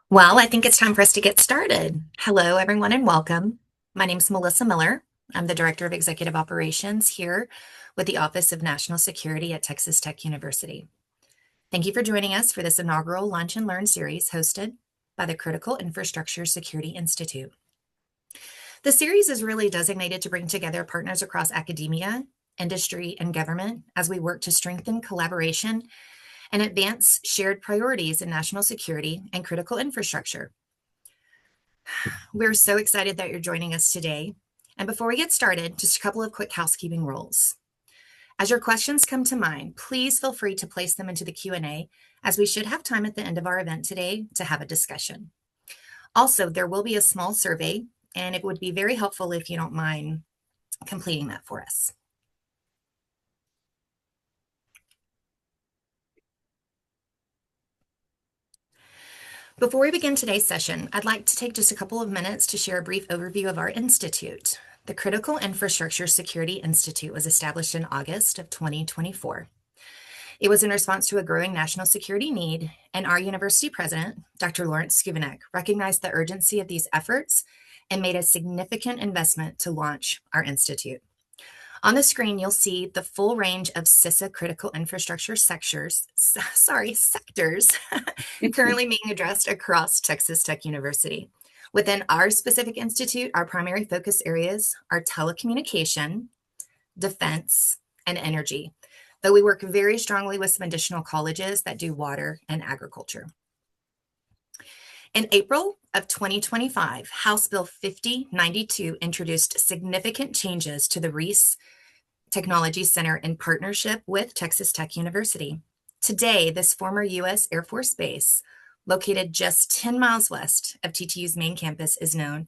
Well, I think it's time for us to get started. Hello, everyone, and welcome. My name is Melissa Miller. I'm the Director of Executive Operations here with the Office of National Security at Texas Tech University. Thank you for joining us for this inaugural Lunch and Learn series hosted by the Critical Infrastructure Security Institute. The series is really designated to bring together partners across academia, industry, and government as we work to strengthen collaboration and advance shared priorities in national security and critical infrastructure. We're so excited that you're joining us today. And before we get started, just a couple of quick housekeeping rules. As your questions come to mind, please feel free to place them into the Q&A, as we should have time at the end of our event today to have a discussion. Also, there will be a small survey, and it would be very helpful if you don't mind completing that for us. Before we begin today's session, I'd like to take just a couple of minutes to share a brief overview of our institute. The Critical Infrastructure Security Institute was established in August of 2024. It was in response to a growing national security need, and our university president, Dr. Lawrence Skubanek, recognized the urgency of these efforts and made a significant investment to launch our institute. On the screen, you'll see the full range of CISA critical infrastructure sectors currently being addressed across Texas Tech University. Within our specific institute, our primary focus areas are telecommunication, defense, and energy, though we work very strongly with some additional colleges that do water and agriculture. In April of 2025, House Bill 5092 introduced significant changes to the Reese Technology Center in partnership with Texas Tech University. Today, this former U.S. Air Force base, located just 10 miles west of TTU's main campus, is known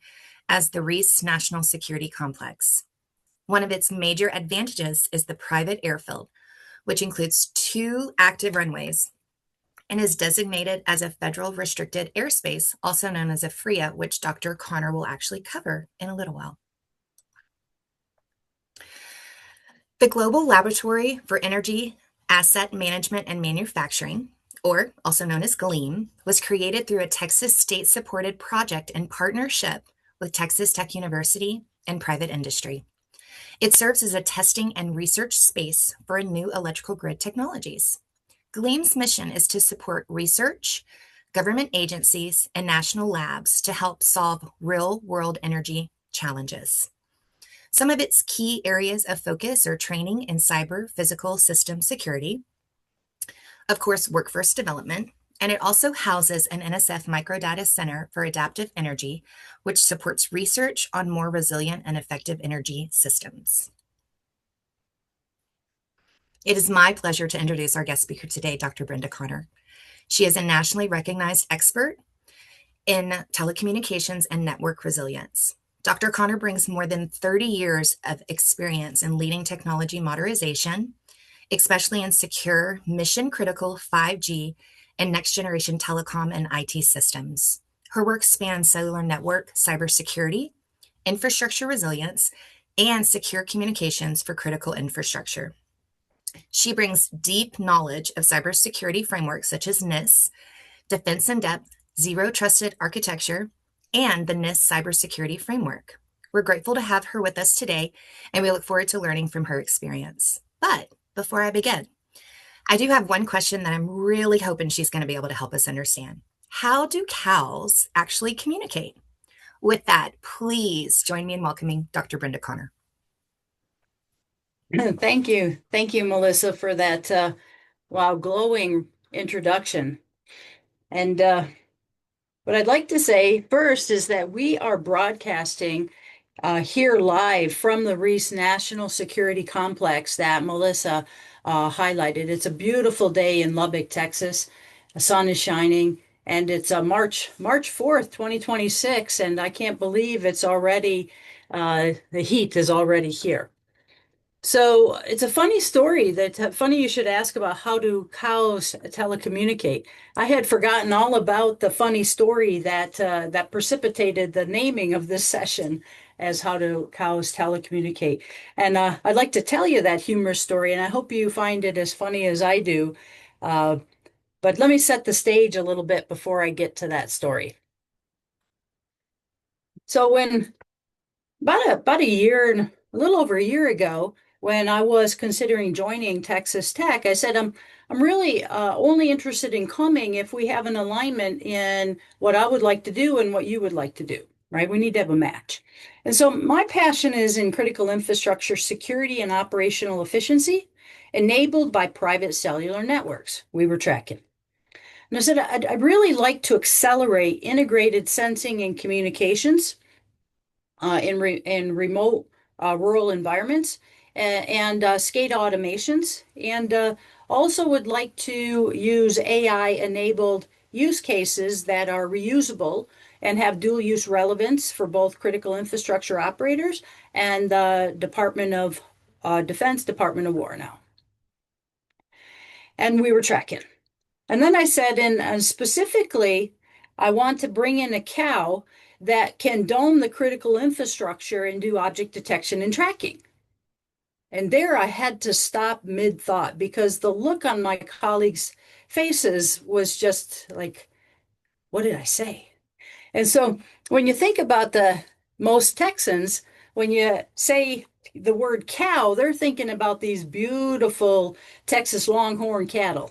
as the Reese National Security Complex. One of its major advantages is the private airfield, which includes 2 active runways and is designated as a federal restricted airspace, also known as a FRIA, which Dr. Connor will actually cover in a little while. The Global Laboratory for Energy Asset Management and Manufacturing, or also known as GLEAM, was created through a Texas state-supported project in partnership with Texas Tech University and private industry. It serves as a testing and research space for new electrical grid technologies. GLEAM's mission is to support research, government agencies, and national labs to help solve real-world energy challenges. Some of its key areas of focus are training in cyber physical system security, of course, workforce development, and it also houses an NSF microdata center for adaptive energy, which supports research on more resilient and effective energy systems. It is my pleasure to introduce our guest speaker today, Dr. Brenda Connor. She is a nationally recognized expert in telecommunications and network resilience. Dr. Connor brings more than 30 years of experience in leading technology modernization, especially in secure, mission-critical 5G and next-generation telecom and IT systems. Her work spans cellular network cybersecurity, infrastructure resilience, and secure communications for critical infrastructure. She brings deep knowledge of cybersecurity frameworks such as NIST, Defense in Depth, Zero Trusted Architecture, and the NIST Cybersecurity Framework. We're grateful to have her with us today, and we look forward to learning from her experience. But before I begin, I do have one question that I'm really hoping she's going to be able to help us understand. How do cows actually communicate? With that, please join me in welcoming Dr. Brenda Connor. Thank you. Thank you, Melissa, for that glowing introduction. And what I'd like to say first is that we are broadcasting here live from the Reese National Security Complex that Melissa highlighted. It's a beautiful day in Lubbock, Texas. The sun is shining, and it's March 4th, 2026, and I can't believe it's already, the heat is already here. So it's a funny story funny you should ask about how do cows telecommunicate. I had forgotten all about the funny story that precipitated the naming of this session as how do cows telecommunicate. And I'd like to tell you that humorous story, and I hope you find it as funny as I do. But let me set the stage a little bit before I get to that story. So when about a year and a little over a year ago, when I was considering joining Texas Tech, I said I'm really only interested in coming if we have an alignment in what I would like to do and what you would like to do, right? We need to have a match. And so my passion is in critical infrastructure security and operational efficiency, enabled by private cellular networks. We were tracking. And I said, I'd really like to accelerate integrated sensing and communications in remote rural environments and SCADA automations, and also would like to use AI-enabled use cases that are reusable and have dual use relevance for both critical infrastructure operators and the Department of Defense, Department of War now. And we were tracking. And then I said, and specifically, I want to bring in a cow that can dome the critical infrastructure and do object detection and tracking. And there I had to stop mid-thought because the look on my colleagues' faces was just like, what did I say? And so when you think about the most Texans, when you say the word cow, they're thinking about these beautiful Texas Longhorn cattle.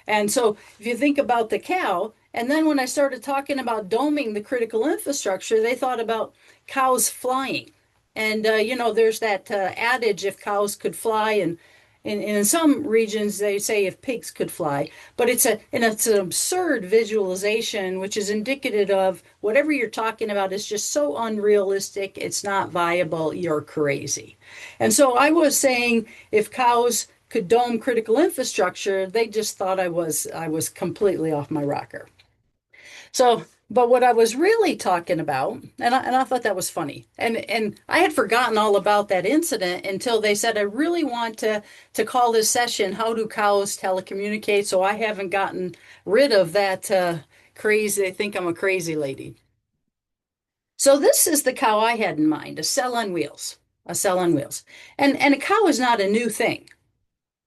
And so if you think about the cow, and then when I started talking about doming the critical infrastructure, they thought about cows flying. And, there's that adage if cows could fly, and in some regions they say if pigs could fly. But it's an absurd visualization, which is indicative of whatever you're talking about is just so unrealistic. It's not viable. You're crazy. And so I was saying if cows could dome critical infrastructure, they just thought I was completely off my rocker. So, but what I was really talking about, and I thought that was funny, and I had forgotten all about that incident until they said I really want to call this session "How Do COWs Telecommunicate?" So I haven't gotten rid of that crazy. They think I'm a crazy lady. So this is the cow I had in mind: a cell on wheels, a cell on wheels, and a cow is not a new thing.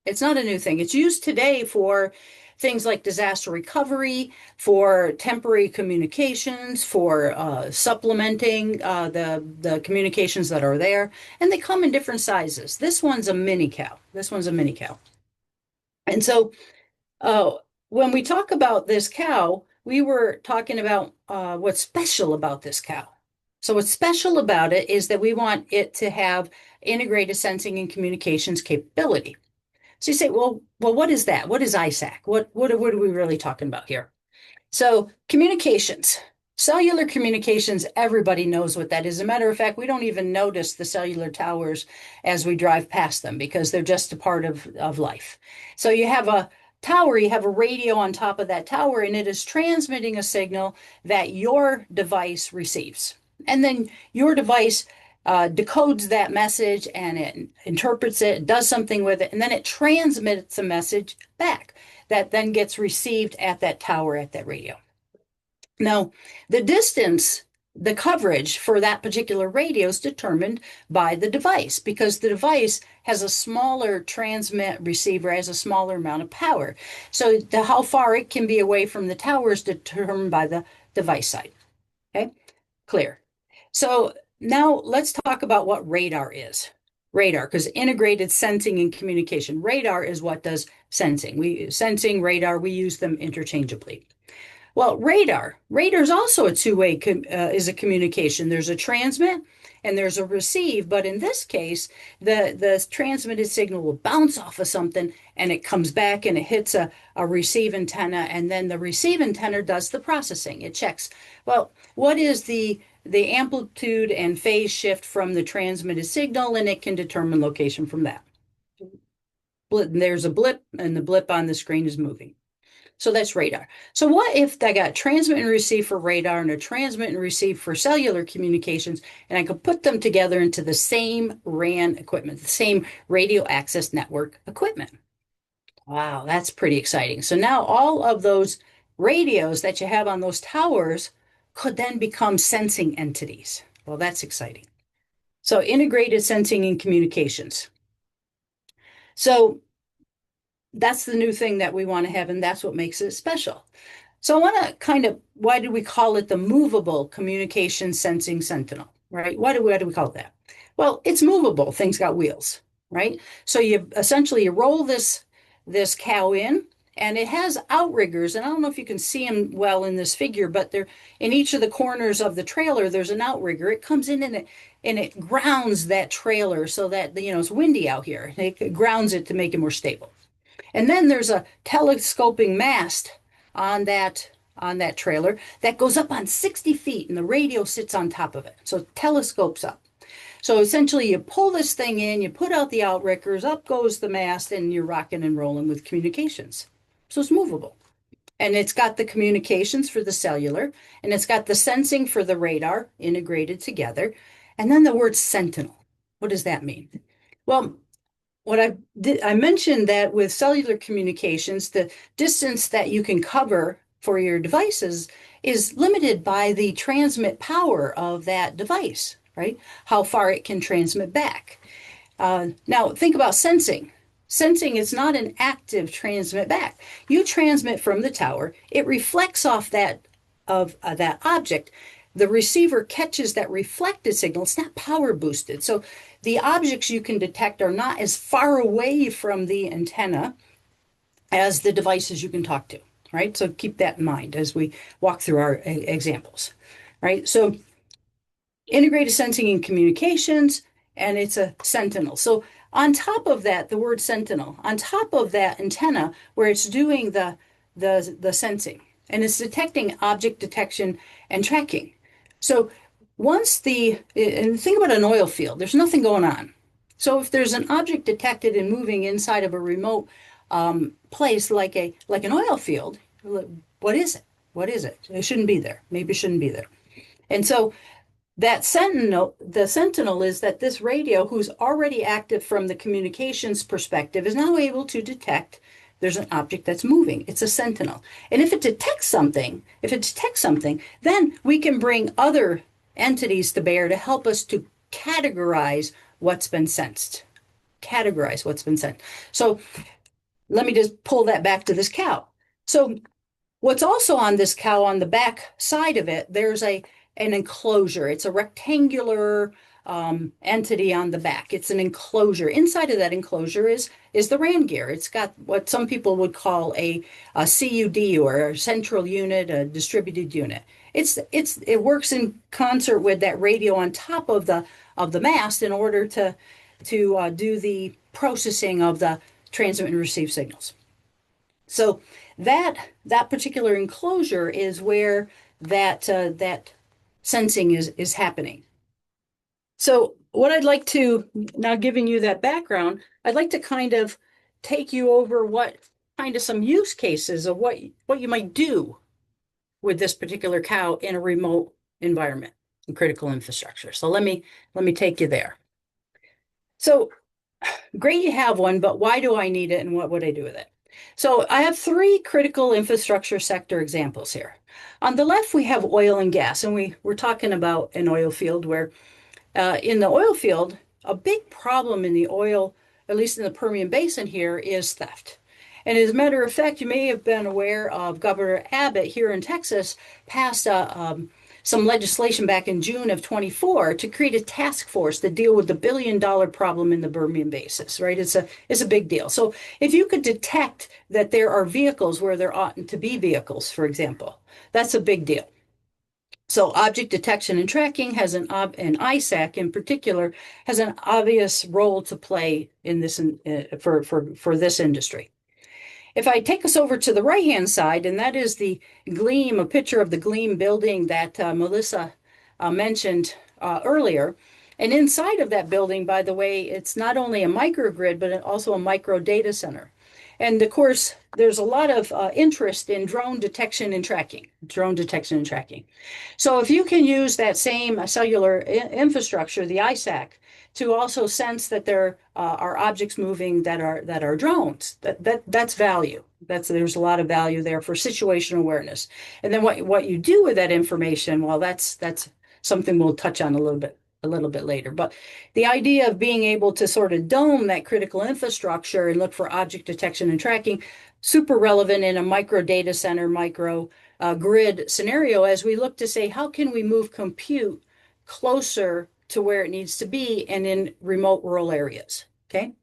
It's not a new thing. It's used today for things like disaster recovery, for temporary communications, for supplementing the communications that are there, and they come in different sizes. This one's a mini cow. This one's a mini cow. And so uh, when we talk about this cow, we were talking about what's special about this cow. So what's special about it is that we want it to have integrated sensing and communications capability. So you say, well, what is that? What is ISAC? What are we really talking about here? So communications, cellular communications, everybody knows what that is. As a matter of fact, we don't even notice the cellular towers as we drive past them because they're just a part of life. So you have a tower, you have a radio on top of that tower, and it is transmitting a signal that your device receives. And then your device decodes that message and it interprets it, does something with it, and then it transmits a message back that then gets received at that tower, at that radio. Now, the distance, the coverage for that particular radio is determined by the device because the device has a smaller transmit receiver, has a smaller amount of power. So how far it can be away from the tower is determined by the device side. Okay, clear. So now let's talk about what radar is. Radar, because integrated sensing and communication. Radar is what does sensing. Sensing, radar, we use them interchangeably. Well, radar is also a two-way is a communication. There's a transmit and there's a receive, but in this case, the transmitted signal will bounce off of something and it comes back and it hits a receive antenna, and then the receive antenna does the processing. It checks, well, what is the amplitude and phase shift from the transmitted signal, and it can determine location from that. There's a blip, and the blip on the screen is moving. So that's radar. So what if I got transmit and receive for radar and a transmit and receive for cellular communications, and I could put them together into the same RAN equipment, the same radio access network equipment? Wow, that's pretty exciting. So now all of those radios that you have on those towers could then become sensing entities. Well, that's exciting. So integrated sensing and communications. So that's the new thing that we want to have, and that's what makes it special. So I want to kind of, why do we call it the movable communication sensing sentinel, right? Why do we call it that? Well, it's movable. Things got wheels, right? So you essentially you roll this cow in, and it has outriggers. And I don't know if you can see them well in this figure, but they're in each of the corners of the trailer, there's an outrigger. It comes in and it grounds that trailer so that it's windy out here. It grounds it to make it more stable. And then there's a telescoping mast on that trailer that goes up on 60 feet, and the radio sits on top of it. So it telescopes up. So essentially, you pull this thing in, you put out the outriggers, up goes the mast, and you're rocking and rolling with communications. So it's movable. And it's got the communications for the cellular, and it's got the sensing for the radar integrated together. And then the word sentinel. What does that mean? Well, I mentioned that with cellular communications, the distance that you can cover for your devices is limited by the transmit power of that device, right? How far it can transmit back. Now, think about sensing. Sensing is not an active transmit back. You transmit from the tower, it reflects off that object. The receiver catches that reflected signal. It's not power boosted. So the objects you can detect are not as far away from the antenna as the devices you can talk to, right? So keep that in mind as we walk through our examples, right? So integrated sensing and communications, and it's a sentinel. So on top of that, the word sentinel, on top of that antenna where it's doing the sensing, and it's detecting object detection and tracking. So and think about an oil field, there's nothing going on. So if there's an object detected and moving inside of a remote place like an oil field, what is it? What is it? It shouldn't be there. Maybe it shouldn't be there. And so the sentinel is that this radio, who's already active from the communications perspective, is now able to detect there's an object that's moving. It's a sentinel. And if it detects something, then we can bring other entities to bear to help us to categorize what's been sensed. Categorize what's been sent. So let me just pull that back to this cow. So what's also on this cow, on the back side of it, there's an enclosure. It's a rectangular entity on the back. It's an enclosure. Inside of that enclosure is the RAN gear. It's got what some people would call a CUD, or a central unit, a distributed unit. It works in concert with that radio on top of the mast in order to do the processing of the transmit and receive signals. So that particular enclosure is where that sensing is happening. So what I'd like to, now giving you that background, I'd like to kind of take you over what kind of some use cases of what you might do with this particular cow in a remote environment and critical infrastructure. So let me take you there. So great you have one, but why do I need it and what would I do with it? So I have three critical infrastructure sector examples here. On the left, we have oil and gas, and we're talking about an oil field where in the oil field, a big problem in the oil, at least in the Permian Basin here, is theft. And as a matter of fact, you may have been aware of Governor Abbott here in Texas passed some legislation back in June of 24 to create a task force to deal with the billion-dollar problem in the Permian Basin, right? It's a big deal. So if you could detect that there are vehicles where there oughtn't to be vehicles, for example, that's a big deal. So object detection and tracking has and ISAC in particular has an obvious role to play in this for this industry. If I take us over to the right-hand side, and that is the Gleam, a picture of the Gleam building that Melissa mentioned earlier. And inside of that building, by the way, it's not only a microgrid, but also a micro data center. And of course, there's a lot of interest in drone detection and tracking. So if you can use that same cellular infrastructure, the ISAC, to also sense that there are objects moving that are drones, that's value. There's a lot of value there for situational awareness. And then what you do with that information, well, that's something we'll touch on a little bit a little bit later. But the idea of being able to sort of dome that critical infrastructure and look for object detection and tracking, super relevant in a micro data center, micro grid scenario as we look to say, how can we move compute closer to where it needs to be and in remote rural areas? Okay,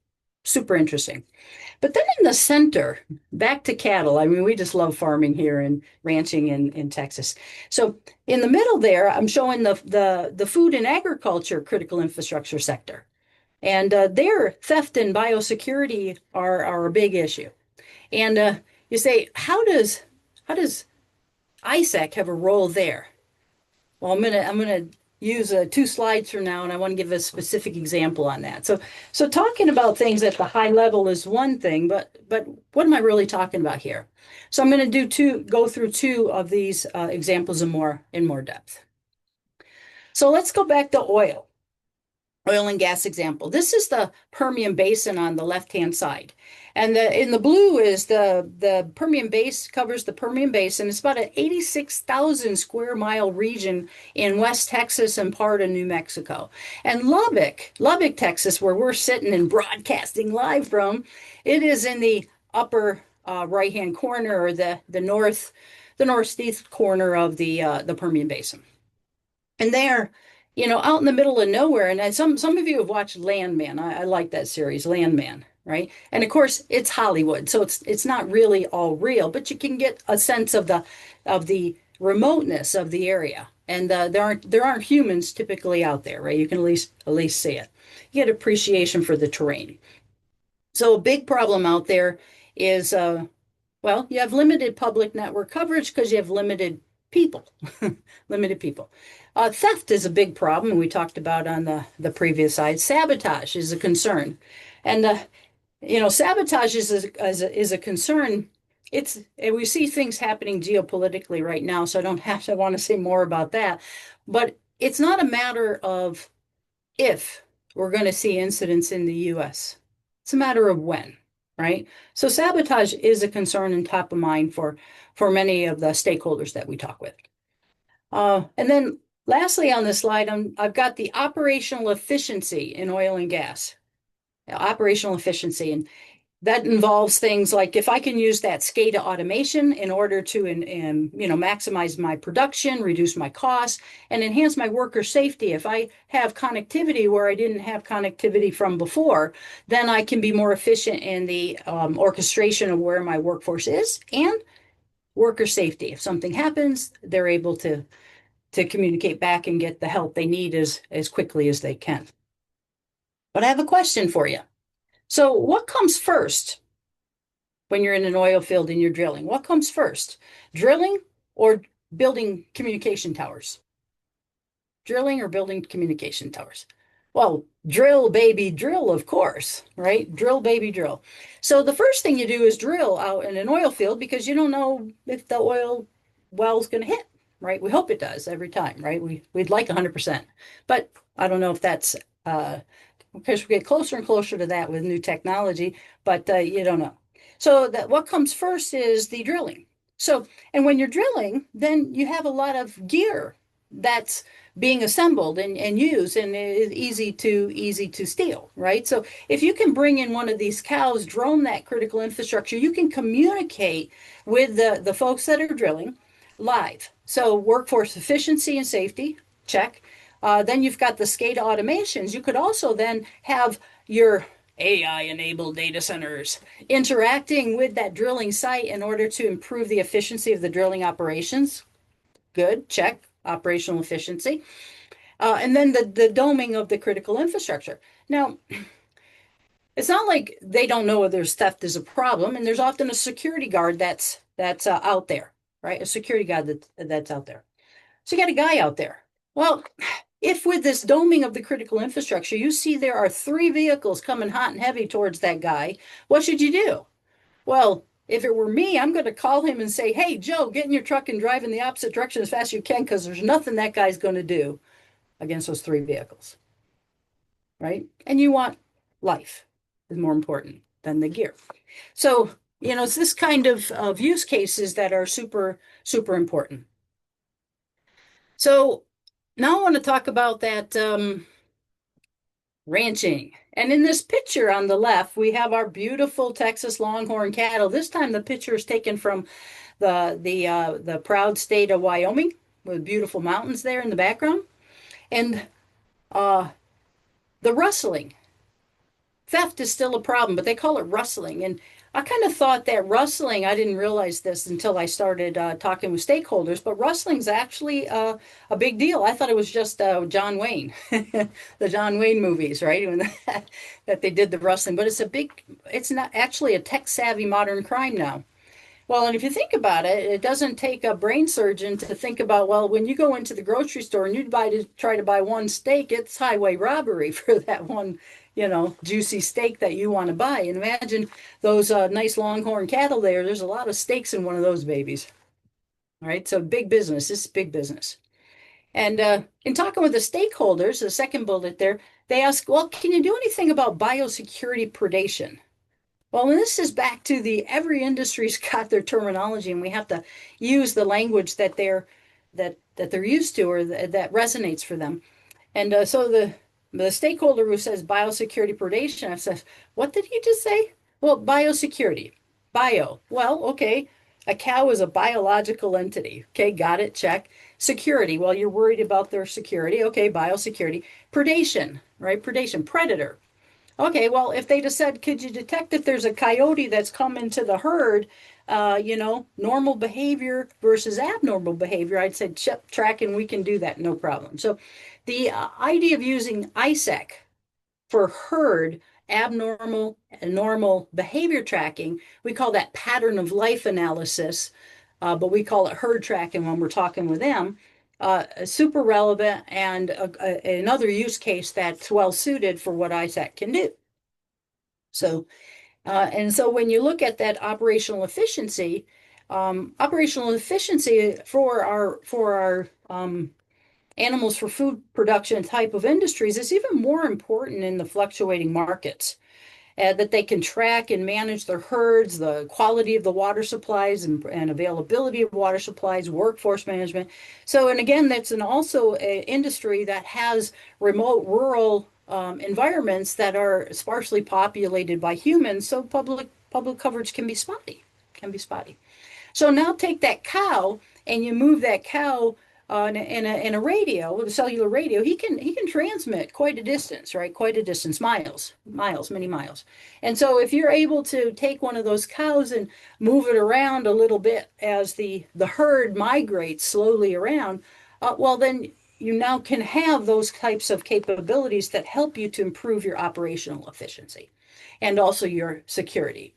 super interesting. But then in the center, back to cattle. I mean, we just love farming here and ranching in Texas. So in the middle there, I'm showing the food and agriculture critical infrastructure sector. And there, theft and biosecurity are a big issue. And you say, how does ISAC have a role there? Well, I'm gonna use two slides from now, and I want to give a specific example on that. So talking about things at the high level is one thing, but what am I really talking about here? So I'm going to go through two of these examples in more depth. So let's go back to oil and gas example. This is the Permian Basin on the left-hand side. And in the blue is the Permian Basin, covers the Permian Basin. It's about an 86,000 square mile region in West Texas and part of New Mexico. And Lubbock, Texas, where we're sitting and broadcasting live from, it is in the upper right-hand corner, or the northeast corner of the Permian Basin. And there, out in the middle of nowhere, and some of you have watched Landman. I like that series, Landman, right? And of course, it's Hollywood, so it's not really all real, but you can get a sense of the remoteness of the area. And there aren't humans typically out there, right? You can at least see it. You get appreciation for the terrain. So a big problem out there is well, you have limited public network coverage because you have limited people, limited people. Theft is a big problem, and we talked about on the previous slide. Sabotage is a concern, and sabotage is a concern. We see things happening geopolitically right now, so I don't have to want to say more about that. But it's not a matter of if we're going to see incidents in the U.S. It's a matter of when, right? So sabotage is a concern and top of mind for many of the stakeholders that we talk with. And then lastly on this slide, I've got the operational efficiency in oil and gas. Operational efficiency, and that involves things like if I can use that SCADA automation in order to maximize my production, reduce my costs, and enhance my worker safety. If I have connectivity where I didn't have connectivity from before, then I can be more efficient in the orchestration of where my workforce is and worker safety. If something happens, they're able to communicate back and get the help they need as quickly as they can. But I have a question for you. So what comes first when you're in an oil field and you're drilling? What comes first? Drilling or building communication towers? Drilling or building communication towers? Well, drill, baby, drill, of course, right? Drill, baby, drill. So the first thing you do is drill out in an oil field because you don't know if the oil well is going to hit, right? We hope it does every time, right? We'd like 100%, but I don't know if that's because we get closer and closer to that with new technology, but you don't know. So that what comes first is the drilling. So, and when you're drilling, then you have a lot of gear that's being assembled and used and is easy to steal, right? So if you can bring in one of these cows, drone that critical infrastructure, you can communicate with the folks that are drilling live. So workforce efficiency and safety, check. Then you've got the SCADA automations. You could also then have your AI-enabled data centers interacting with that drilling site in order to improve the efficiency of the drilling operations. Good, check, operational efficiency. And then the doming of the critical infrastructure. Now, it's not like they don't know whether theft is a problem, and there's often a security guard that's out there, right? A security guard that's out there. So you got a guy out there. Well, if with this doming of the critical infrastructure, you see there are 3 vehicles coming hot and heavy towards that guy, what should you do? Well, if it were me, I'm going to call him and say, hey, Joe, get in your truck and drive in the opposite direction as fast as you can because there's nothing that guy's going to do against those 3 vehicles, right? And you want life is more important than the gear. So, it's this kind of use cases that are super, super important. So Now I want to talk about that ranching. And in this picture on the left, we have our beautiful Texas Longhorn cattle. This time the picture is taken from the proud state of Wyoming with beautiful mountains there in the background. And uh, the rustling. Theft is still a problem, but they call it rustling. And I kind of thought that rustling, I didn't realize this until I started talking with stakeholders, but rustling's actually a big deal. I thought it was just John Wayne, the John Wayne movies, right? When that they did the rustling, but it's not actually a tech savvy modern crime now. Well, and if you think about it, it doesn't take a brain surgeon to think about, well, when you go into the grocery store and try to buy one steak, it's highway robbery for that one, juicy steak that you want to buy. And imagine those nice longhorn cattle there. There's a lot of steaks in one of those babies. All right. So big business. This is big business. And in talking with the stakeholders, the second bullet there, they ask, well, can you do anything about biosecurity predation? Well, and this is back to the every industry's got their terminology, and we have to use the language that they're used to or that resonates for them. And so the stakeholder who says biosecurity predation, I says, what did he just say? Well, biosecurity, bio. Well, okay, a cow is a biological entity. Okay, got it. Check. Security. Well, you're worried about their security. Okay, biosecurity. Predation, right? Predation, predator. Okay, well, if they just said, could you detect if there's a coyote that's come into the herd, normal behavior versus abnormal behavior, I'd say chip track and we can do that, no problem. So the idea of using ISEC for herd abnormal and normal behavior tracking, we call that pattern of life analysis, but we call it herd tracking when we're talking with them. Super relevant and another use case that's well suited for what ISAC can do. So, and so when you look at that operational efficiency for our animals for food production type of industries is even more important in the fluctuating markets. That they can track and manage their herds, the quality of the water supplies and availability of water supplies, workforce management. So, and again, that's also an industry that has remote rural environments that are sparsely populated by humans. So public coverage can be spotty. So now take that cow and you move that cow in a radio with a cellular radio. He can transmit quite a distance, right? Quite a distance, miles, many miles. And so if you're able to take one of those cows and move it around a little bit as the herd migrates slowly around, well then you now can have those types of capabilities that help you to improve your operational efficiency and also your security.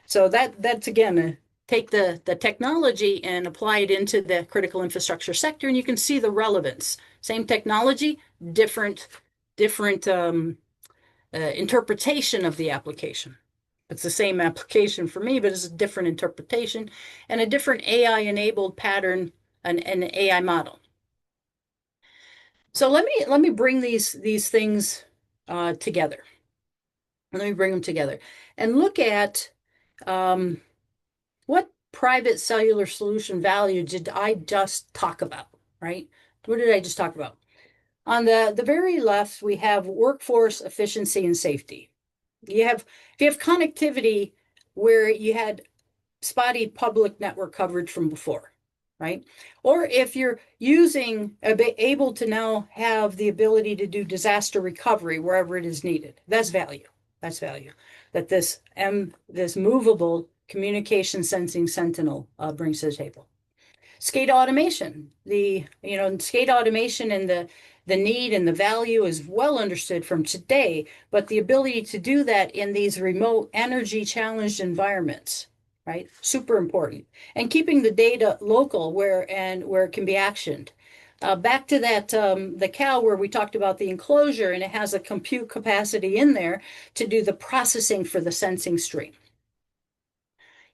So that's again take the technology and apply it into the critical infrastructure sector, and you can see the relevance. Same technology, different interpretation of the application. It's the same application for me, but it's a different interpretation and a different AI-enabled pattern and an AI model. So let me bring these things together. Let me bring them together and look at um, what private cellular solution value did I just talk about, right? What did I just talk about? On the very left, we have workforce efficiency and safety. If you have connectivity where you had spotty public network coverage from before, right? Or if you're able to now have the ability to do disaster recovery wherever it is needed, that's value. That's value that this movable communication sensing sentinel brings to the table. SCADA automation, SCADA automation and the need and the value is well understood from today, but the ability to do that in these remote energy challenged environments, right? Super important. And keeping the data local where it can be actioned. Back to that the cow where we talked about the enclosure and it has a compute capacity in there to do the processing for the sensing stream.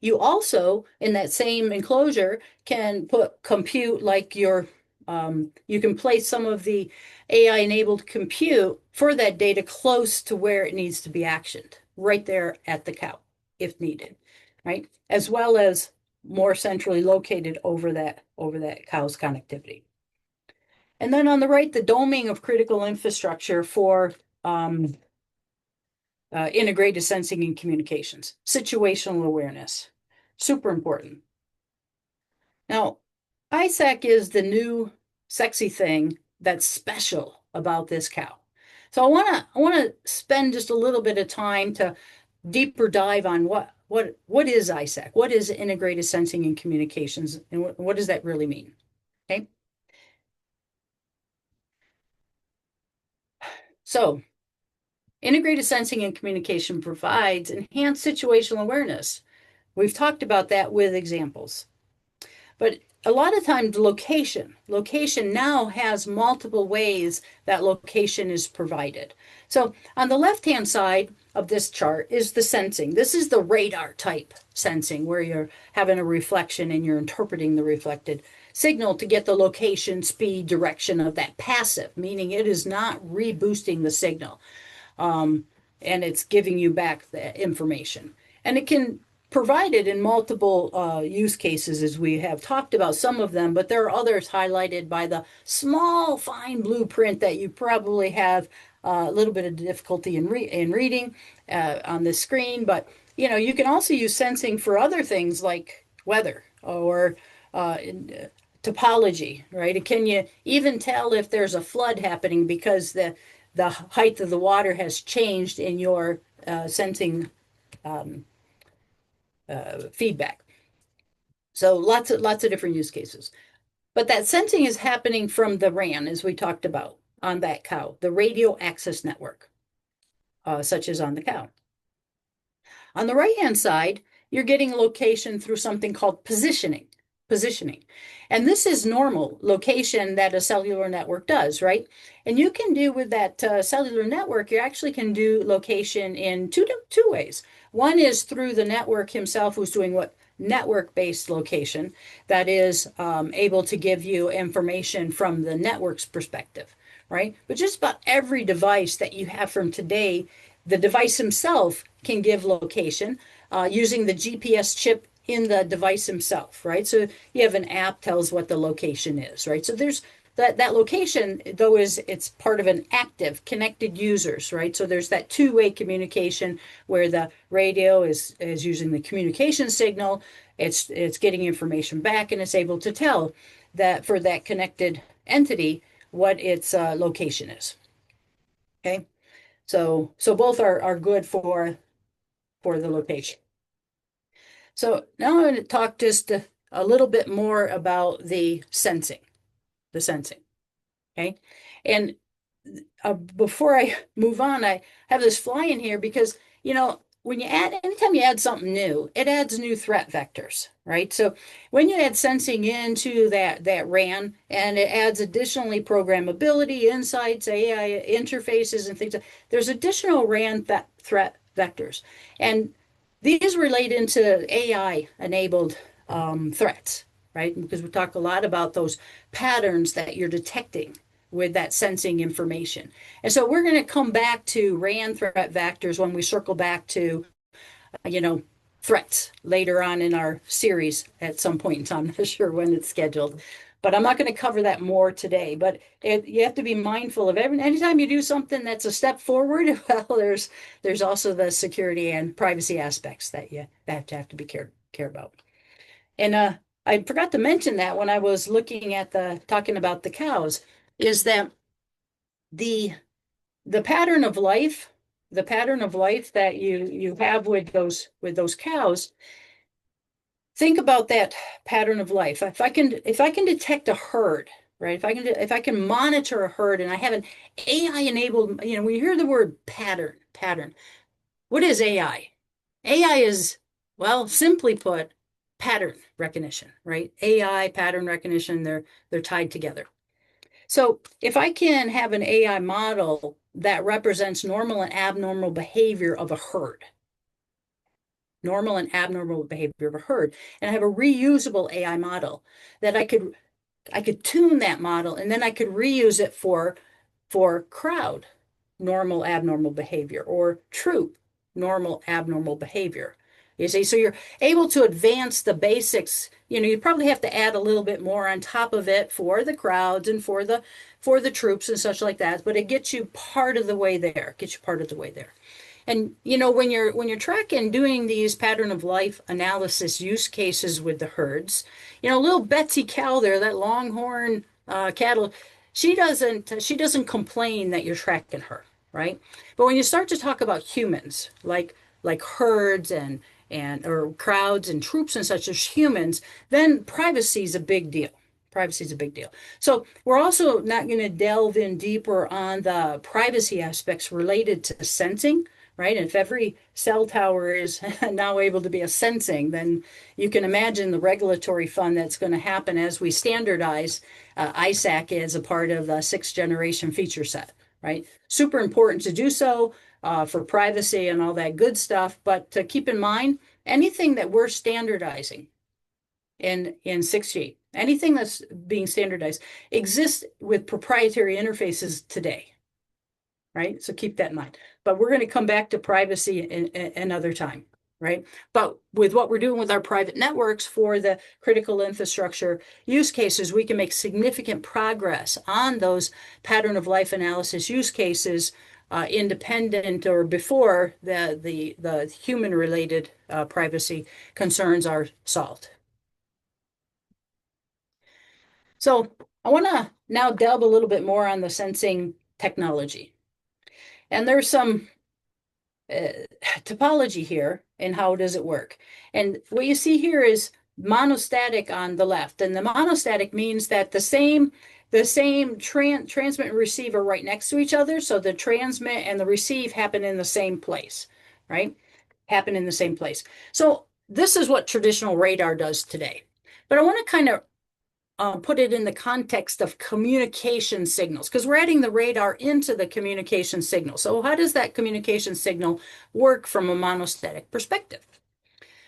You also, in that same enclosure, can put compute like you can place some of the AI-enabled compute for that data close to where it needs to be actioned, right there at the cow, if needed, right? As well as more centrally located over that cow's connectivity. And then on the right, the doming of critical infrastructure for um, integrated sensing and communications, situational awareness, super important. Now, ISAC is the new sexy thing that's special about this cow. So I want to spend just a little bit of time to deeper dive on what is ISAC? What is integrated sensing and communications, and what does that really mean? Okay. So integrated sensing and communication provides enhanced situational awareness. We've talked about that with examples. But a lot of times location now has multiple ways that location is provided. So on the left-hand side of this chart is the sensing. This is the radar type sensing where you're having a reflection and you're interpreting the reflected signal to get the location, speed, direction of that passive, meaning it is not reboosting the signal. And it's giving you back the information. And it can provide it in multiple use cases, as we have talked about some of them, but there are others highlighted by the small, fine blueprint that you probably have a little bit of difficulty in reading on the screen. But you can also use sensing for other things like weather or topology, right? Can you even tell if there's a flood happening because the height of the water has changed in your sensing feedback? So lots of different use cases. But that sensing is happening from the RAN, as we talked about on that cow, the radio access network, such as on the cow. On the right-hand side, you're getting location through something called positioning. Positioning. And this is normal location that a cellular network does, right? And you can do with that cellular network, you actually can do location in two ways. One is through the network himself, who's doing what network-based location that is able to give you information from the network's perspective, right? But just about every device that you have from today, the device himself can give location using the GPS chip in the device himself, right? So you have an app tells what the location is, right? So there's that location, though, it's part of an active connected users, right? So there's that two-way communication where the radio is using the communication signal, it's getting information back, and it's able to tell that for that connected entity what its location is. Okay, so both are good for the location. So now I'm going to talk just a little bit more about the sensing. Okay. And before I move on, I have this fly in here because, when anytime you add something new, it adds new threat vectors, right? So when you add sensing into that RAN, and it adds additionally programmability, insights, AI interfaces, and things, there's additional RAN threat vectors. And these relate into AI enabled threats, right? Because we talk a lot about those patterns that you're detecting with that sensing information. And so we're going to come back to RAN threat vectors when we circle back to, threats later on in our series at some point in time. I'm not sure when it's scheduled, but I'm not going to cover that more today. But you have to be mindful of anytime you do something that's a step forward, well, there's also the security and privacy aspects that you have to be care about. And I forgot to mention that when I was looking at talking about the cows, is that the pattern of life, that you have with those cows, think about that pattern of life. If I can detect a herd, right? If I can monitor a herd and I have an AI enabled, when you hear the word pattern, what is AI? AI is, well, simply put, pattern recognition, right? AI, pattern recognition, they're tied together. So if I can have an AI model that represents normal and abnormal behavior of a herd, normal and abnormal behavior of a herd, and I have a reusable AI model that I could tune that model, and then I could reuse it for crowd normal abnormal behavior or troop normal abnormal behavior. You see, so you're able to advance the basics. You probably have to add a little bit more on top of it for the crowds and for the troops and such like that, but it gets you part of the way there. Gets you part of the way there. And when you're tracking doing these pattern of life analysis use cases with the herds, little Betsy cow there, that longhorn cattle, she doesn't complain that you're tracking her, right? But when you start to talk about humans, like herds and or crowds and troops and such as humans, then privacy is a big deal. Privacy is a big deal. So we're also not going to delve in deeper on the privacy aspects related to sensing, right? And if every cell tower is now able to be a sensing, then you can imagine the regulatory fund that's going to happen as we standardize ISAC as a part of the sixth generation feature set, right? Super important to do so for privacy and all that good stuff. But to keep in mind, anything that we're standardizing in 6G, anything that's being standardized exists with proprietary interfaces today, right? So keep that in mind. But we're going to come back to privacy another time, right? But with what we're doing with our private networks for the critical infrastructure use cases, we can make significant progress on those pattern of life analysis use cases independent or before the human related privacy concerns are solved. So I want to now delve a little bit more on the sensing technology. And there's some topology here and how does it work. And what you see here is monostatic on the left. And the monostatic means that the same transmit and receive are right next to each other. So the transmit and the receive happen in the same place, right? Happen in the same place. So this is what traditional radar does today. But I want to kind of put it in the context of communication signals because we're adding the radar into the communication signal. So how does that communication signal work from a monostatic perspective?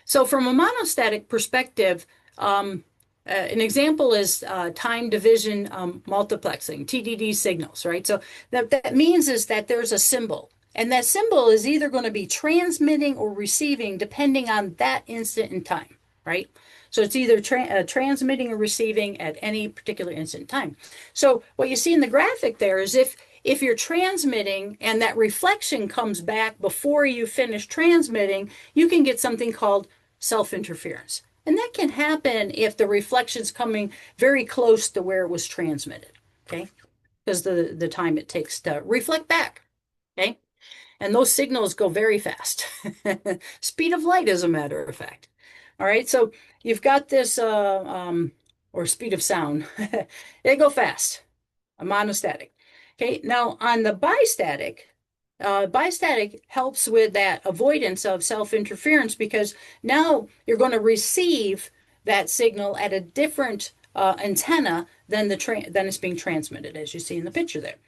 So from a monostatic perspective, an example is time division multiplexing, TDD signals, right? So that means is that there's a symbol. And that symbol is either going to be transmitting or receiving depending on that instant in time, right? So it's either transmitting or receiving at any particular instant in time. So what you see in the graphic there is if you're transmitting and that reflection comes back before you finish transmitting, you can get something called self-interference. And that can happen if the reflection's coming very close to where it was transmitted, okay? Because the time it takes to reflect back, okay? And those signals go very fast. Speed of light, as a matter of fact. All right, so you've got this, or speed of sound. They go fast, a monostatic. Okay, now on the bistatic helps with that avoidance of self-interference because now you're going to receive that signal at a different antenna than it's being transmitted, as you see in the picture there.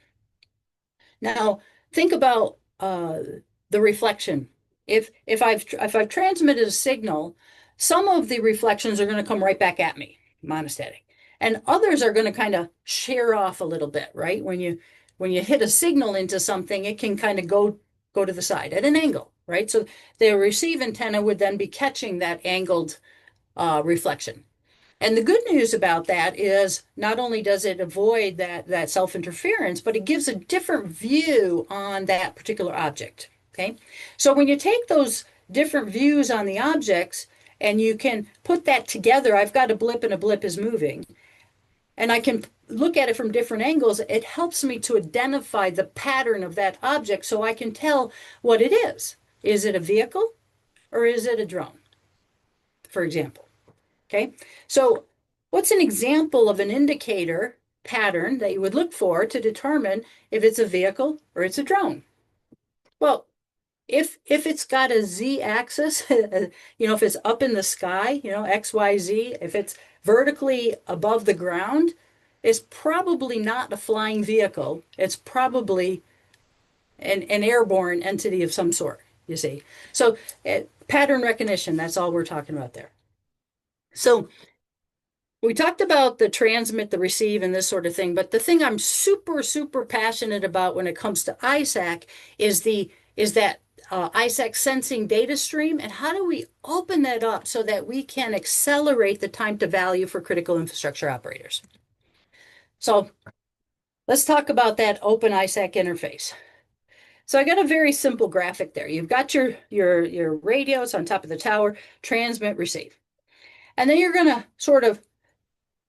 Now, think about the reflection. If I've transmitted a signal, some of the reflections are going to come right back at me, monostatic, and others are going to kind of shear off a little bit, right? When you hit a signal into something, it can kind of go to the side at an angle, right? So the receive antenna would then be catching that angled reflection. And the good news about that is not only does it avoid that self-interference, but it gives a different view on that particular object. Okay. So when you take those different views on the objects and you can put that together, I've got a blip and a blip is moving, and I can look at it from different angles, it helps me to identify the pattern of that object so I can tell what it is. Is it a vehicle or is it a drone, for example? Okay, so what's an example of an indicator pattern that you would look for to determine if it's a vehicle or it's a drone? Well, if it's got a Z axis, if it's up in the sky, X, Y, Z, if it's vertically above the ground, it's probably not a flying vehicle. It's probably an airborne entity of some sort, you see. So pattern recognition, that's all we're talking about there. So we talked about the transmit, the receive, and this sort of thing, but the thing I'm super, super passionate about when it comes to ISAC is that ISAC sensing data stream, and how do we open that up so that we can accelerate the time to value for critical infrastructure operators? So let's talk about that open ISAC interface. So I got a very simple graphic there. You've got your radios on top of the tower, transmit, receive. And then you're going to sort of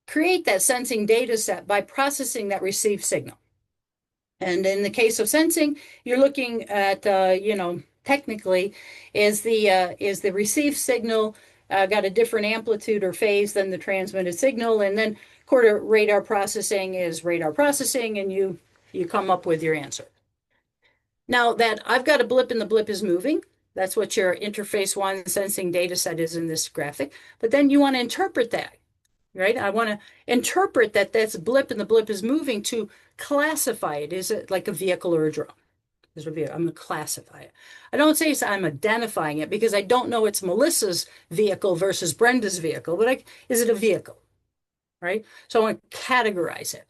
create that sensing data set by processing that received signal. And in the case of sensing, you're looking at, technically, is the received signal got a different amplitude or phase than the transmitted signal? And then quarter radar processing is radar processing, and you come up with your answer. Now that I've got a blip and the blip is moving, that's what your interface one sensing data set is in this graphic. But then you want to interpret that, right? I want to interpret that that's blip and the blip is moving to classify it. Is it like a vehicle or a drone? Is it a vehicle? I'm going to classify it. I don't say I'm identifying it because I don't know it's Melissa's vehicle versus Brenda's vehicle, but is it a vehicle, right? So I want to categorize it.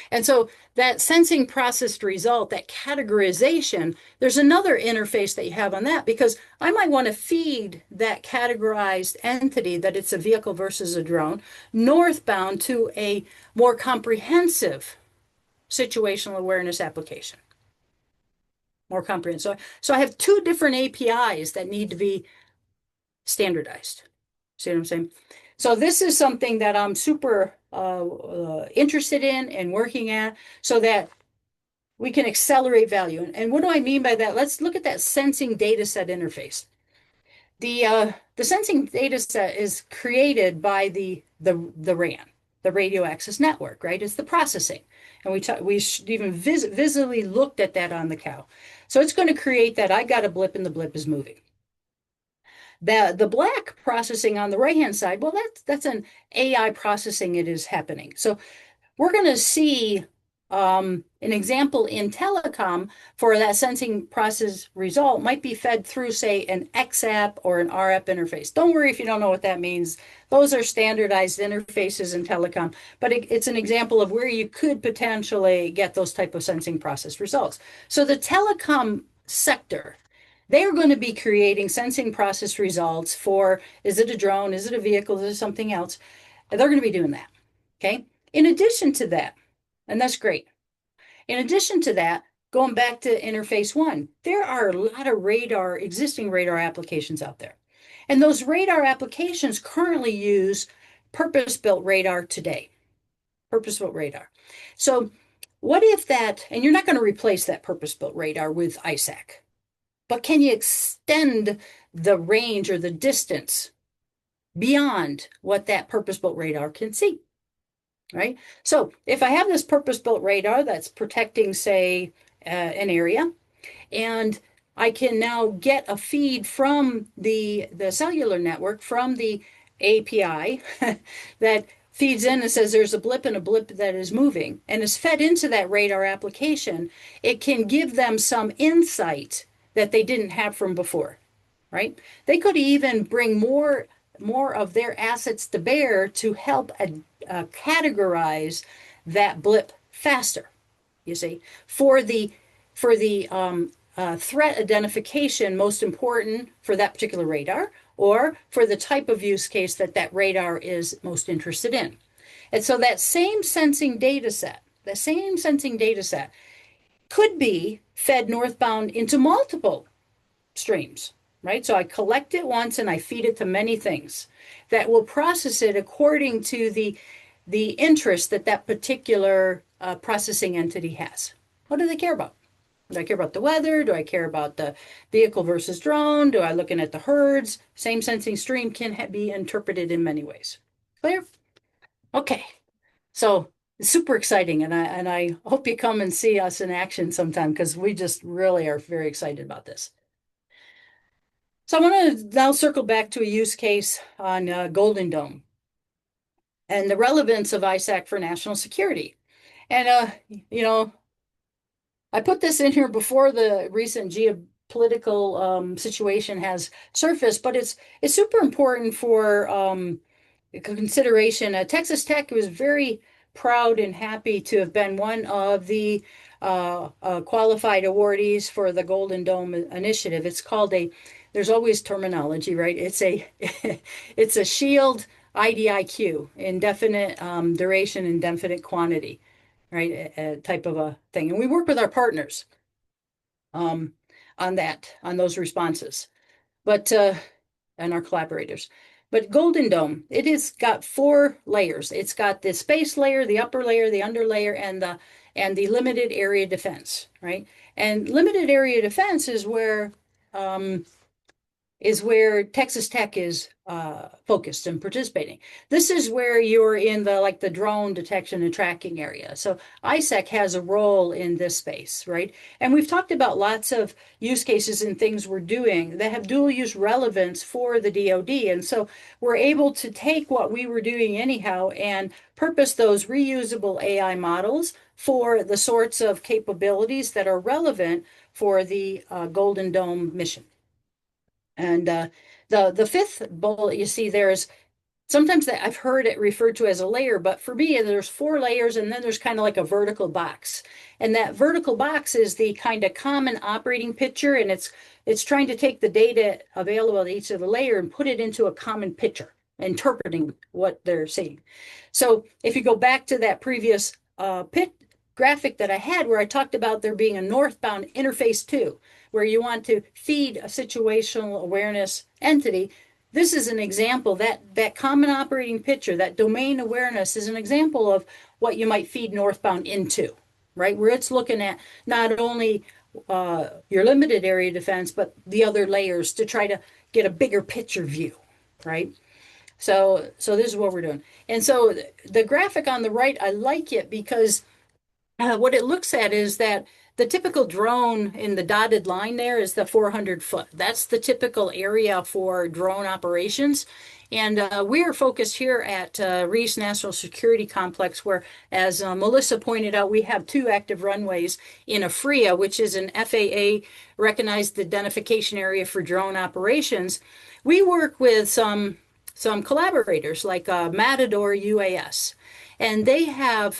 And so that sensing processed result, that categorization, there's another interface that you have on that because I might want to feed that categorized entity that it's a vehicle versus a drone northbound to a more comprehensive situational awareness application. More comprehensive. So I have two different APIs that need to be standardized. See what I'm saying? So this is something that I'm super interested in and working at so that we can accelerate value. And what do I mean by that? Let's look at that sensing data set interface. The sensing data set is created by the RAN, the radio access network, right? It's the processing. And we even visibly looked at that on the cow. So it's going to create that I got a blip and the blip is moving. The black processing on the right-hand side, well, that's an AI processing. It is happening. So we're going to see an example in telecom for that sensing process result might be fed through, say, an XApp or an RF interface. Don't worry if you don't know what that means. Those are standardized interfaces in telecom, but it's an example of where you could potentially get those type of sensing process results. So the telecom sector, they're going to be creating sensing process results for, is it a drone? Is it a vehicle? Is it something else? They're going to be doing that. Okay. In addition to that, and that's great. In addition to that, going back to interface one, there are a lot of existing radar applications out there. And those radar applications currently use purpose-built radar today. Purpose-built radar. So what if that, and you're not going to replace that purpose-built radar with ISAC, but can you extend the range or the distance beyond what that purpose-built radar can see? Right? So if I have this purpose-built radar that's protecting, say, an area, and I can now get a feed from the cellular network, from the API that feeds in and says there's a blip and a blip that is moving and is fed into that radar application, it can give them some insight that they didn't have from before, right? They could even bring more of their assets to bear to help categorize that blip faster. You see, for the threat identification most important for that particular radar, or for the type of use case that that radar is most interested in. And so that same sensing data set, could be fed northbound into multiple streams, right? So I collect it once and I feed it to many things that will process it according to the interest that that particular processing entity has. What do they care about? Do I care about the weather? Do I care about the vehicle versus drone? Do I looking at the herds? Same sensing stream can be interpreted in many ways. Clear? Okay. So it's super exciting, and I hope you come and see us in action sometime because we just really are very excited about this. So I want to now circle back to a use case on Golden Dome and the relevance of ISAC for national security. And, I put this in here before the recent geopolitical situation has surfaced, but it's super important for consideration. Texas Tech was very proud and happy to have been one of the qualified awardees for the Golden Dome Initiative. It's called a, there's always terminology, right? It's a, it's a SHIELD IDIQ, indefinite duration, indefinite quantity, right? A type of a thing. And we work with our partners um, on that, on those responses. But and our collaborators. But Golden Dome, it has got four layers. It's got the space layer, the upper layer, the under layer, and the limited area defense, right? And limited area defense um, is where Texas Tech is focused and participating. This is where you're in the like the drone detection and tracking area. So ISAC has a role in this space, right? And we've talked about lots of use cases and things we're doing that have dual use relevance for the DoD. And so we're able to take what we were doing anyhow and purpose those reusable AI models for the sorts of capabilities that are relevant for the Golden Dome mission. And the fifth bullet you see there is sometimes that I've heard it referred to as a layer, but for me, there's four layers and then there's kind of like a vertical box. And that vertical box is the kind of common operating picture, and it's trying to take the data available at each of the layer and put it into a common picture, interpreting what they're seeing. So if you go back to that previous pit graphic that I had where I talked about there being a northbound interface two, where you want to feed a situational awareness entity, this is an example that common operating picture, that domain awareness is an example of what you might feed northbound into, right? Where it's looking at not only your limited area defense, but the other layers to try to get a bigger picture view, right? So this is what we're doing. And so the graphic on the right, I like it because what it looks at is that the typical drone in the dotted line there is the 400 foot. That's the typical area for drone operations. And we're focused here at Reese National Security Complex, where, as Melissa pointed out, we have two active runways in AFRIA, which is an FAA recognized identification area for drone operations. We work with some collaborators like Matador UAS, and they have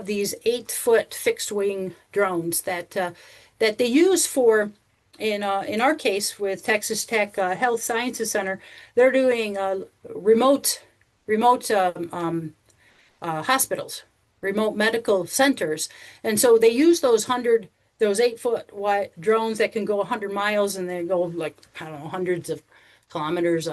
these 8 foot fixed wing drones that they use for in our case with Texas Tech Health Sciences Center. They're doing remote hospitals, remote medical centers, and so they use those 8 foot wide drones that can go 100 miles and they go like I don't know hundreds of kilometers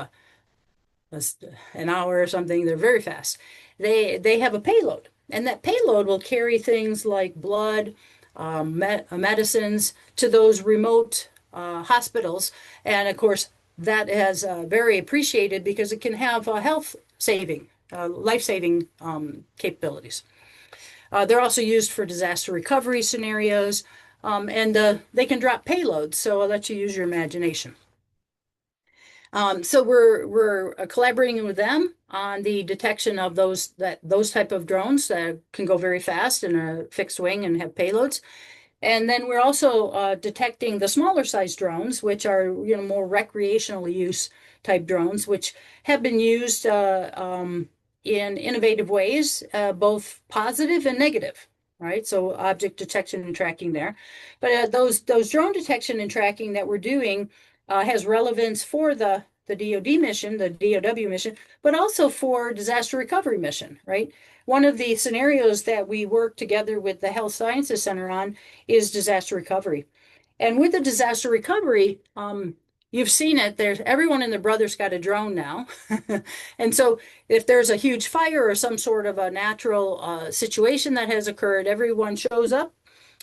an hour or something. They're very fast. They have a payload, and that payload will carry things like blood, medicines to those remote hospitals, and of course that is very appreciated because it can have health saving, life saving capabilities. They're also used for disaster recovery scenarios, and they can drop payloads, so I'll let you use your imagination. So we're collaborating with them on the detection of those type of drones that can go very fast and are fixed wing and have payloads. And then we're also detecting the smaller size drones, which are more recreational use type drones, which have been used in innovative ways, both positive and negative, right? So object detection and tracking there. But those drone detection and tracking that we're doing has relevance for the DoD mission, the DOW mission, but also for disaster recovery mission, right? One of the scenarios that we work together with the Health Sciences Center on is disaster recovery. And with the disaster recovery, you've seen it. There's everyone and their brother's got a drone now. And so if there's a huge fire or some sort of a natural situation that has occurred, everyone shows up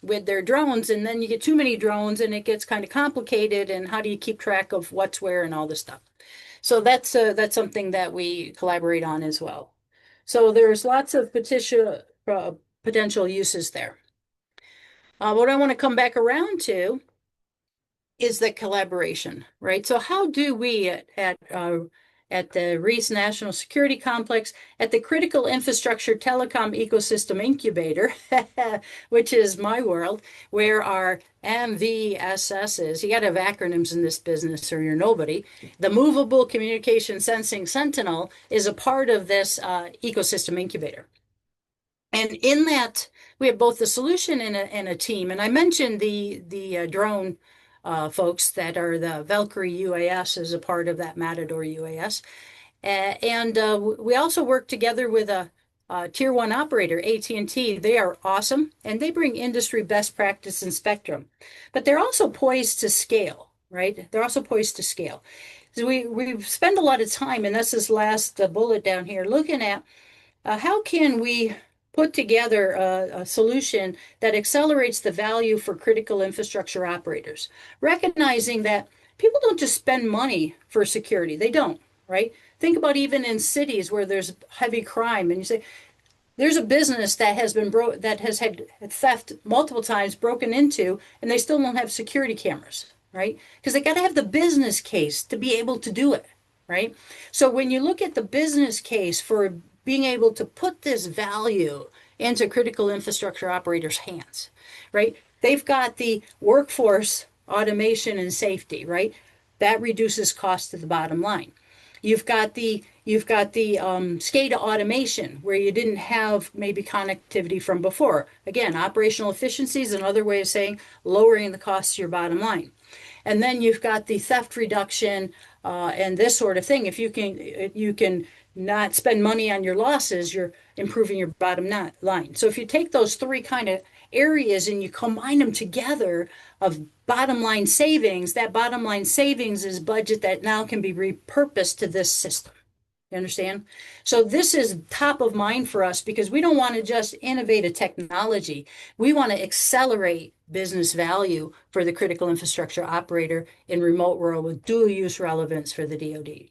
with their drones, and then you get too many drones and it gets kind of complicated, and how do you keep track of what's where and all this stuff. So that's something that we collaborate on as well. So there's lots of potential uses there. What I want to come back around to is the collaboration, right? So how do we at the Reese National Security Complex, at the Critical Infrastructure Telecom Ecosystem Incubator, which is my world, where our MVSS is, you got to have acronyms in this business or you're nobody. The Movable Communication Sensing Sentinel is a part of this ecosystem incubator. And in that, we have both the solution and a team. And I mentioned the drone folks that are the Valkyrie UAS as a part of that Matador UAS. And we also work together with a tier one operator, AT&T. They are awesome, and they bring industry best practice and spectrum. But they're also poised to scale, right? They're also poised to scale. So we spend a lot of time, and that's this last bullet down here, looking at how can we put together a solution that accelerates the value for critical infrastructure operators, recognizing that people don't just spend money for security. They don't, right? Think about even in cities where there's heavy crime, and you say, there's a business that has had theft multiple times broken into, and they still don't have security cameras, right? Because they got to have the business case to be able to do it, right? So when you look at the business case for being able to put this value into critical infrastructure operators' hands, right? They've got the workforce automation and safety, right? That reduces cost to the bottom line. You've got the SCADA automation where you didn't have maybe connectivity from before. Again, operational efficiency is another way of saying lowering the cost to your bottom line. And then you've got the theft reduction and this sort of thing. If you can not spend money on your losses, you're improving your bottom line. So if you take those three kind of areas and you combine them together of bottom line savings, that bottom line savings is budget that now can be repurposed to this system. You understand? So this is top of mind for us because we don't want to just innovate a technology. We want to accelerate business value for the critical infrastructure operator in remote rural with dual use relevance for the DoD.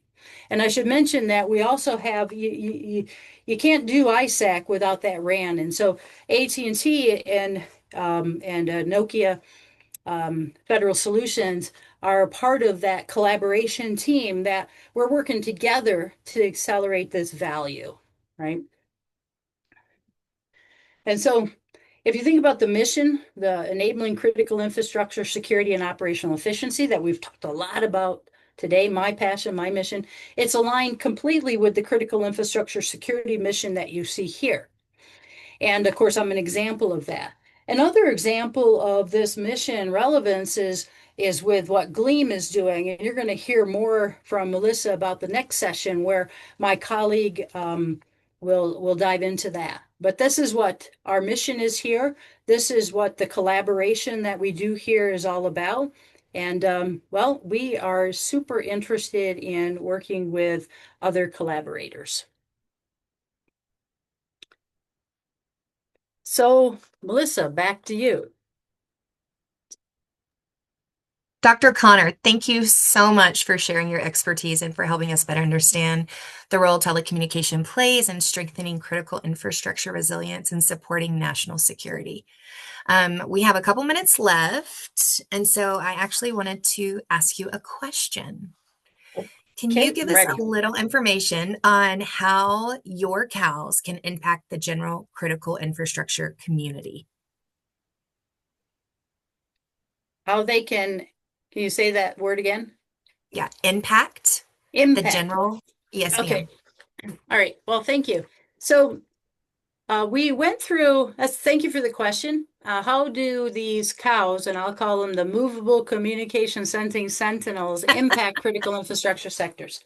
And I should mention that we also have you can't do ISAC without that RAN. And so AT&T and Nokia Federal Solutions are a part of that collaboration team that we're working together to accelerate this value, right? And so if you think about the mission, the enabling critical infrastructure security and operational efficiency that we've talked a lot about today, my passion, my mission, it's aligned completely with the critical infrastructure security mission that you see here. And of course, I'm an example of that. Another example of this mission relevance is with what Gleam is doing. And you're going to hear more from Melissa about the next session where my colleague will dive into that. But this is what our mission is here. This is what the collaboration that we do here is all about. And well, we are super interested in working with other collaborators. So, Melissa, back to you. Dr. Connor, thank you so much for sharing your expertise and for helping us better understand the role telecommunication plays in strengthening critical infrastructure resilience and supporting national security. We have a couple minutes left, and so I actually wanted to ask you a question. Can you Okay, give I'm us ready. a little information on how your cows can impact the general critical infrastructure community? How they can you say that word again? Yeah, impact the Impact. general. Yes, Okay, ma'am. all right. Well, thank you. So we went through, thank you for the question. How do these cows, and I'll call them the movable communication sensing sentinels, impact critical infrastructure sectors?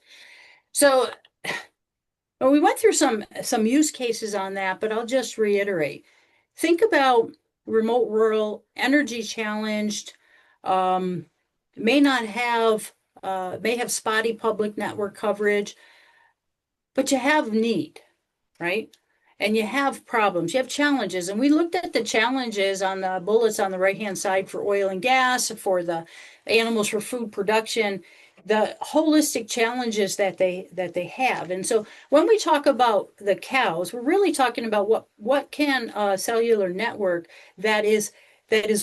So well, we went through some use cases on that, but I'll just reiterate. Think about remote rural, energy challenged, um, may not have may have spotty public network coverage, but you have need, right? And you have problems, you have challenges. And we looked at the challenges on the bullets on the right-hand side for oil and gas, for the animals for food production, the holistic challenges that they have. And so when we talk about the cows, we're really talking about what can a cellular network that is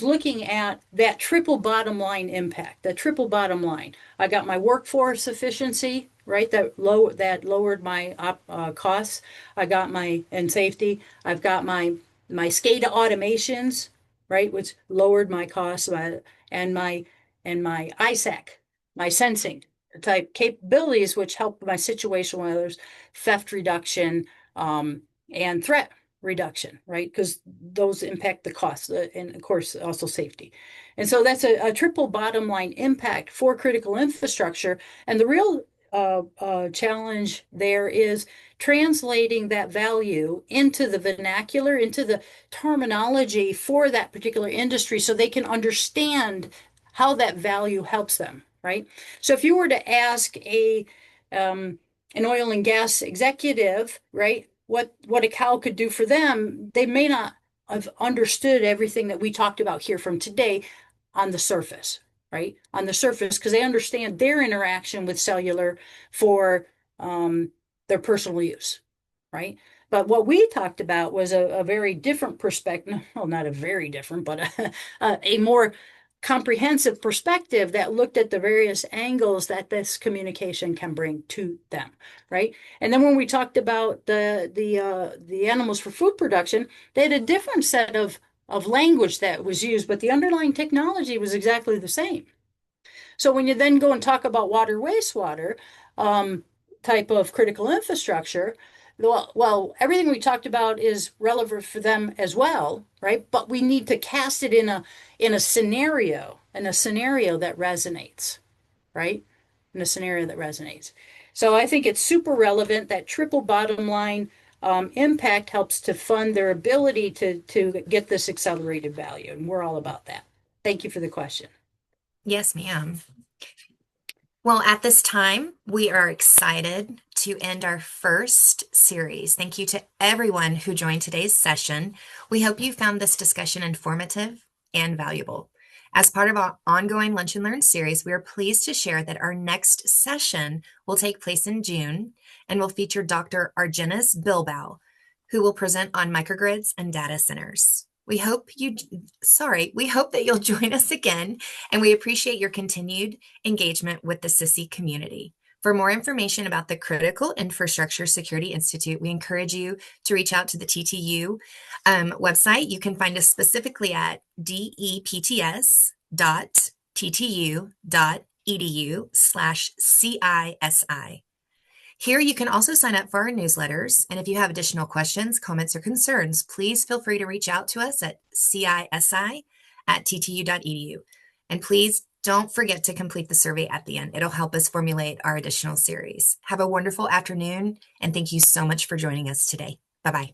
looking at that triple bottom line impact, the triple bottom line. I got my workforce efficiency, right? That lowered my costs. I got my and safety. I've got my SCADA automations, right, which lowered my costs, and my ISAC, my sensing type capabilities, which help my situational alerts, theft reduction, and threat reduction, right? Because those impact the cost and, of course, also safety. And so that's a triple bottom line impact for critical infrastructure. And the real challenge there is translating that value into the vernacular, into the terminology for that particular industry so they can understand how that value helps them, right? So if you were to ask an oil and gas executive, right, what a cow could do for them, they may not have understood everything that we talked about here from today on the surface, right? On the surface, because they understand their interaction with cellular for their personal use, right? But what we talked about was a very different perspective. Well, not a very different, but a more comprehensive perspective that looked at the various angles that this communication can bring to them, right? And then when we talked about the animals for food production, they had a different set of language that was used, but the underlying technology was exactly the same. So when you then go and talk about water, wastewater type of critical infrastructure, well, everything we talked about is relevant for them as well, right? But we need to cast it in a scenario, that resonates, right? In a scenario that resonates. So I think it's super relevant. That triple bottom line impact helps to fund their ability to get this accelerated value, and we're all about that. Thank you for the question. Yes, ma'am. Well, at this time, we are excited to end our first series. Thank you to everyone who joined today's session. We hope you found this discussion informative and valuable. As part of our ongoing Lunch and Learn series, we are pleased to share that our next session will take place in June and will feature Dr. Argenis Bilbao, who will present on microgrids and data centers. We hope that you'll join us again, and we appreciate your continued engagement with the CISI community. For more information about the Critical Infrastructure Security Institute, we encourage you to reach out to the TTU website. You can find us specifically at depts.ttu.edu/CISI. Here you can also sign up for our newsletters, and if you have additional questions, comments, or concerns, please feel free to reach out to us at cisi@ttu.edu. And please don't forget to complete the survey at the end. It'll help us formulate our additional series. Have a wonderful afternoon, and thank you so much for joining us today. Bye-bye.